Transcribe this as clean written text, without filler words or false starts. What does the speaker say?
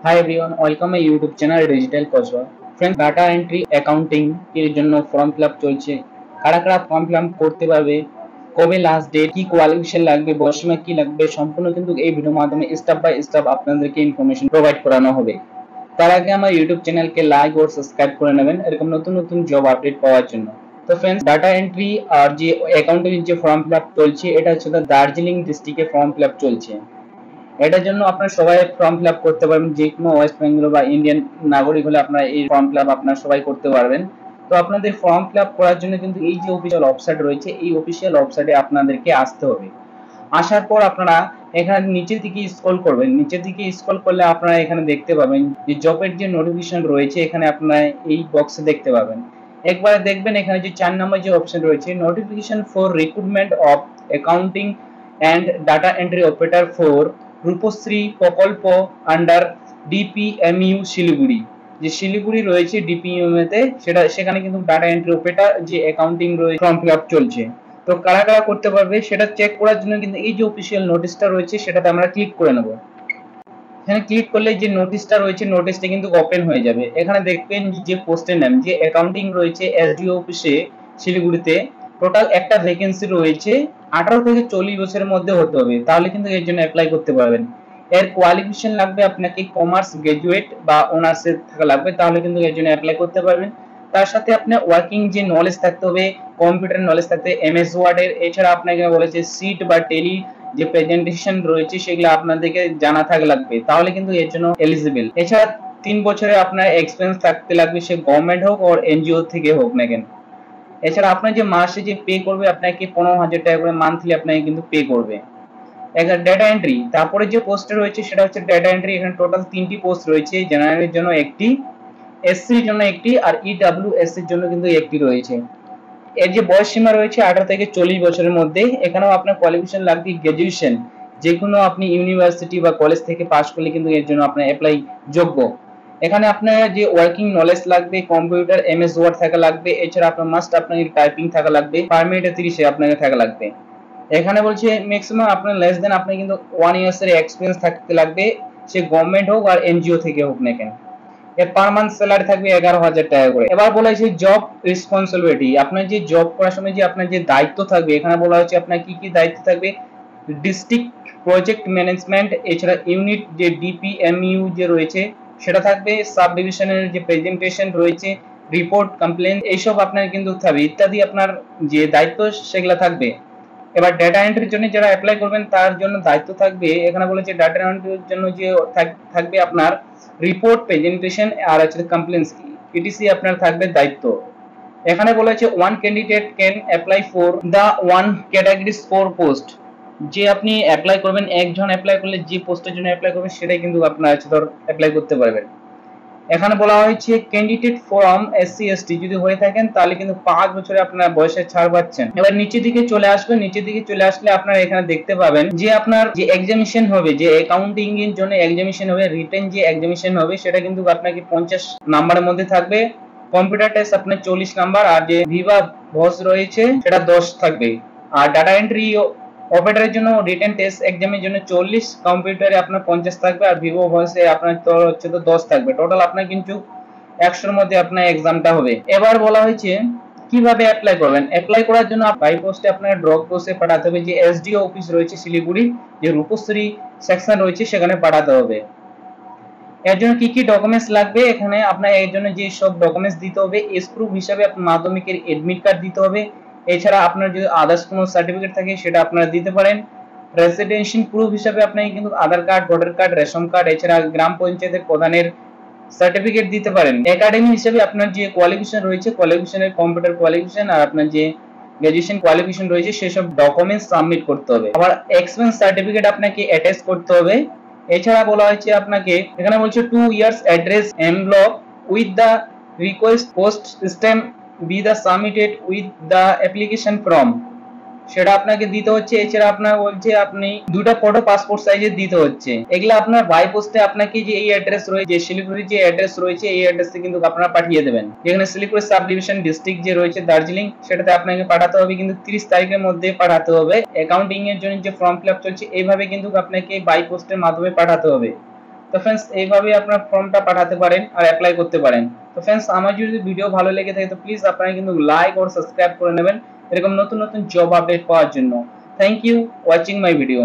Hi everyone, welcome my YouTube channel Digital Coachwa. Friends, data entry accounting এর জন্য form fill up চলছে। কারা কারা ফর্ম ফিল আপ করতে পারবে, কবে লাস্ট ডেট, কি কোয়ালিফিকেশন লাগবে, বয়স সীমা কি লাগবে, সম্পূর্ণ কিন্তু এই ভিডিওর মাধ্যমে স্টেপ বাই স্টেপ আপনাদেরকে ইনফরমেশন প্রোভাইড করানো হবে। তার আগে আমার ইউটিউব চ্যানেলকে লাইক ও সাবস্ক্রাইব করে নেবেন এরকম নতুন নতুন জব আপডেট পাওয়ার জন্য। তো ফ্রেন্ডস, ডাটা এন্ট্রি আর যে অ্যাকাউন্টিং যে ফর্ম ফিল আপ চলছে, এটা হচ্ছে দার্জিলিং ডিস্ট্রিক্টে ফর্ম ফিল আপ চলছে। এটার জন্য আপনারা সবাই ফর্ম ফিল আপ করতে পারবেন, যে কোনো ওয়েস্ট বেঙ্গল বা ইন্ডিয়ান নাগরিক হলে আপনারা এই ফর্ম ফিল আপ আপনারা সবাই করতে পারবেন। তো আপনাদের ফর্ম ফিল আপ করার জন্য কিন্তু এই যে অফিসিয়াল ওয়েবসাইট রয়েছে, এই অফিসিয়াল ওয়েবসাইটে আপনাদেরকে আসতে হবে। আসার পর আপনারা এখানে নিচের দিকে স্ক্রল করবেন। নিচের দিকে স্ক্রল করলে আপনারা এখানে দেখতে পাবেন যে জবের যে নোটিফিকেশন রয়েছে, এখানে আপনারা এই বক্সে দেখতে পাবেন। একবার দেখবেন এখানে যে 4 নম্বর যে অপশন রয়েছে, notification for recruitment of accounting and data entry operator for Rupashree প্রকল্প আন্ডার ডিপিএমইউ শিলিগুড়ি। যে শিলিগুড়ি রয়েছে ডিপিএমইউ তে, সেখানে কিন্তু ডাটা এন্ট্রি অপারেটর যে অ্যাকাউন্টিং রয়েছে ফর্ম ফিল আপ চলছে। তো কারা কারা করতে পারবে সেটা চেক করার জন্য কিন্তু এই যে অফিসিয়াল নোটিশটা রয়েছে সেটাতে আমরা ক্লিক করে নেব। এখানে ক্লিক করলে যে নোটিশটা রয়েছে, নোটিশটা কিন্তু ওপেন হয়ে যাবে। এখানে দেখবেন যে পোস্টের নাম যে অ্যাকাউন্টিং রয়েছে এসডিও অফিসে শিলিগুড়িতে, টোটাল একটা ভ্যাকেন্সি রয়েছে। 18 থেকে 40 বছরের মধ্যে হতে হবে, তাহলে কিন্তু এর জন্য অ্যাপ্লাই করতে পারবেন। এর কোয়ালিফিকেশন লাগবে আপনাকে কমার্স গ্রাজুয়েট বা অনার্সের থাকা লাগবে, তাহলে কিন্তু এর জন্য অ্যাপ্লাই করতে পারবেন। তার সাথে আপনার ওয়ার্কিং যে নলেজ থাকতে হবে, কম্পিউটার নলেজ থাকতে এমএস ওয়ার্ড এর, এছাড়া আপনাকে বলেছে সিট বা টেলি যে প্রেজেন্টেশন রয়েছে সেগুলো আপনাদেরকে জানা থাকা লাগবে, তাহলে কিন্তু এর জন্য এলিজিবল। এছাড়া 3 বছরের আপনার এক্সপেরিয়েন্স থাকতে লাগবে, সে গভর্নমেন্ট হোক আর এনজিও থেকে হোক না কেন। এছাড়া আপনার যে মাসে যে পে করবে আপনাকে 15,000 টাকা করে মান্থলি আপনাকে কিন্তু পে করবে। এখানে ডেটা এন্ট্রি, তারপরে যে পোস্ট রয়েছে সেটা হচ্ছে ডেটা এন্ট্রি। এখানে টোটাল 3টি পোস্ট রয়েছে, জেনারেলের জন্য একটি, এসসির জন্য একটি আর ইডব্লিউএস এর জন্য কিন্তু একটি রয়েছে। এর যে বয়স সীমা রয়েছে 18 থেকে 40 বছরের মধ্যে। এখানেও আপনার কোয়ালিফিকেশন লাগবে গ্রাজুয়েশন, যে কোনো আপনি ইউনিভার্সিটি বা কলেজ থেকে পাশ করলে কিন্তু এর জন্য আপনার অ্যাপ্লাই যোগ্য। এখানে আপনার যে ওয়ার্কিং নলেজ লাগবে, কম্পিউটার এমএস ওয়ার্ড থাকা লাগবে, এছাড়া আপনার মাস্ট আপনার টাইপিং থাকা লাগবে, পার মিনিটে 30 আপনাকে থাকা লাগবে। এখানে বলছে ম্যাক্সিমাম আপনার লেস দেন আপনি কিন্তু 1 ইয়ার্স এর এক্সপেরিয়েন্স থাকতে লাগবে, সে গভর্নমেন্ট হোক আর এনজিও থেকে হোক না কেন। এর পার মান্থ স্যালারি থাকবে 11,000 টাকা করে। এবার বলা হয়েছে জব রেসপন্সিবিলিটি, আপনার যে জব করার সময় যে আপনার যে দায়িত্ব থাকবে, এখানে বলা হচ্ছে আপনার কি কি দায়িত্ব থাকবে। ডিস্ট্রিক্ট প্রজেক্ট ম্যানেজমেন্ট, এছাড়া ইউনিট যে ডিপিএমইউ যে রয়েছে সেটা থাকবে, সাব ডিভিশনের যে প্রেজেন্টেশন রয়েছে, রিপোর্ট, কমপ্লেন, এইসব আপনার কিন্তু থাকবে ইত্যাদি, আপনার যে দায়িত্ব সেগুলো থাকবে। এবার ডেটা এন্ট্রির জন্য যারা অ্যাপ্লাই করবেন তার জন্য দায়িত্ব থাকবে, এখানে বলেছে ডাটা এন্ট্রির জন্য যে থাকবে আপনার রিপোর্ট, প্রেজেন্টেশন আর হচ্ছে কমপ্লেন্স ইটিসি আপনার থাকবে দায়িত্ব। এখানে বলেছে one candidate can apply for the one category score post, যে আপনি অ্যাপ্লাই করবেন, একজন অ্যাপ্লাই করলে যে পোস্টের জন্য অ্যাপ্লাই করবেন সেটাই কিন্তু আপনার হচ্ছে ধর অ্যাপ্লাই করতে পারবেন। এখানে বলা হয়েছে ক্যান্ডিডেট ফ্রম এসসি এসটি যদি হয়ে থাকেন তাহলে কিন্তু 5 বছরে আপনার বয়সে ছাড় পাচ্ছেন। এবার নিচের দিকে চলে আসবেন, নিচের দিকে চলে আসলে আপনারা এখানে দেখতে পাবেন যে আপনার যে এক্সামিনেশন হবে, যে অ্যাকাউন্টিং এর জন্য এক্সামিনেশন হবে, রিটেন যে এক্সামিনেশন হবে সেটা কিন্তু আপনাকে 50 নাম্বারের মধ্যে থাকবে। কম্পিউটার টেস্ট আপনার 40 নাম্বার, আর যে ভিভা ভস রয়েছে সেটা 10 থাকবে। আর ডাটা এন্ট্রি অপারেটরের জন্য রিটেন টেস্ট এক্সামের জন্য 40, কম্পিউটারে আপনার 50 থাকবে, আর ভিভো ভয়েসে আপনার তো হচ্ছে তো 10 থাকবে। টোটাল আপনার কিন্তু 100-র মধ্যে আপনার এক্সামটা হবে। এবার বলা হয়েছে কিভাবে অ্যাপ্লাই করবেন। অ্যাপ্লাই করার জন্য বাই পোস্টে আপনার ড্রপ পোস্টে পাঠাতে হবে, যে এসডিও অফিস রয়েছে শিলিগুড়ি, যে রূপশ্রী সেকশন রয়েছে সেখানে পাঠাতে হবে। এর জন্য কি কি ডকুমেন্টস লাগবে, এখানে আপনার এর জন্য যে সব ডকুমেন্টস দিতে হবে, এস প্রুফ হিসাবে আপনার মাধ্যমিকের এডমিট কার্ড দিতে হবে। এছাড়া আপনার যদি আদার্স কোনো সার্টিফিকেট থাকে সেটা আপনারা দিতে পারেন। রেসিডেন্সিয়াল প্রুফ হিসাবে আপনাকে কিন্তু Aadhaar card, voter card, ration card, এছাড়া গ্রাম পঞ্চায়েতের প্রধানের সার্টিফিকেট দিতে পারেন। একাডেমি হিসাবে আপনার যে কোয়ালিফিকেশন রয়েছে, কোয়ালিফিকেশনের কম্পিউটার কোয়ালিফিকেশন আর আপনার যে গ্রাজুয়েশন কোয়ালিফিকেশন রয়েছে সেসব ডকুমেন্টস সাবমিট করতে হবে। আবার এক্সপেন্স সার্টিফিকেট আপনাকে অ্যাটাচ করতে হবে। এছাড়া বলা হয়েছে আপনাকে, এখানে বলছে 2 years address envelope with the request post system B the submitted with the application form, সেটা আপনাকে দিতে হচ্ছে। এছাড়া আপনার বলছে আপনি দুটো ফটো পাসপোর্ট সাইজের দিতে হচ্ছে। এগুলো আপনার বাই পোস্টে আপনাকে যে এই অ্যাড্রেস রয়েছে, যে শিলিগুড়ির যে অ্যাড্রেস রয়েছে এই অ্যাড্রেসে কিন্তু আপনারা পাঠিয়ে দেবেন। যেখানে শিলিগুড়ি সাব ডিভিশন ডিস্ট্রিক্ট যে রয়েছে দার্জিলিং, সেটাতে আপনাকে পাঠাতে হবে, কিন্তু 30 তারিখের মধ্যে পাঠাতে হবে। অ্যাকাউন্টিং এর জন্য যে ফর্ম ফিল আপ চলছে এইভাবে কিন্তু আপনাকে বাই পোস্টের মাধ্যমে পাঠাতে হবে। তো फ्रेंड्स এইভাবে আপনারা ফর্মটা পাঠাতে পারেন আর অ্যাপ্লাই করতে পারেন। তো फ्रेंड्स আমার যদি ভিডিও ভালো লেগে থাকে তো প্লিজ আপনারা কিন্তু লাইক আর সাবস্ক্রাইব করে নেবেন এরকম নতুন নতুন জব আপডেট পাওয়ার জন্য। Thank you watching my video.